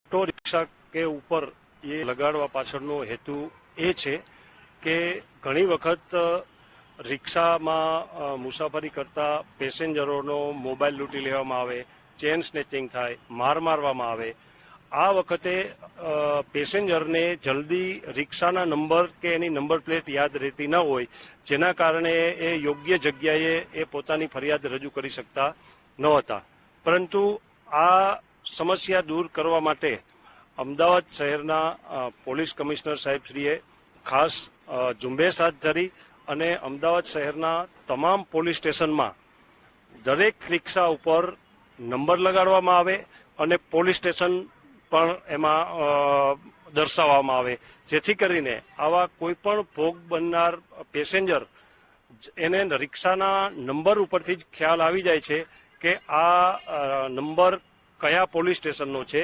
Auto rickshaw કે ઉપર એ લગાડવા પાછળનો હેતુ એ છે કે ઘણી વખત રિક્ષામાં મુસાફરી કરતા પેસેન્જરોનો મોબાઈલ લૂંટી લેવામાં આવે, ચેન સ્નેચિંગ થાય, મારવામાં આવે. આ વખતે પેસેન્જરને જલ્દી રિક્ષાના નંબર કે એની નંબર પ્લેટ યાદ રહેતી ન હોય, જેના કારણે એ યોગ્ય જગ્યાએ એ પોતાની ફરિયાદ રજૂ કરી શકતા ન હતા. પરંતુ આ સમસ્યા દૂર કરવા માટે અમદાવાદ શહેરના પોલીસ કમિશનર સાહેબશ્રીએ ખાસ ઝુંબેશ હાથ ધરી અને અમદાવાદ શહેરના તમામ પોલીસ સ્ટેશનમાં દરેક રિક્ષા ઉપર નંબર લગાડવામાં આવે અને પોલીસ સ્ટેશન પણ એમાં દર્શાવવામાં આવે, જેથી કરીને આવા કોઈ પણ ભોગ બનનાર પેસેન્જર એને રિક્ષાના નંબર ઉપરથી જ ખ્યાલ આવી જાય છે કે આ નંબર કયા પોલીસ સ્ટેશનનો છે.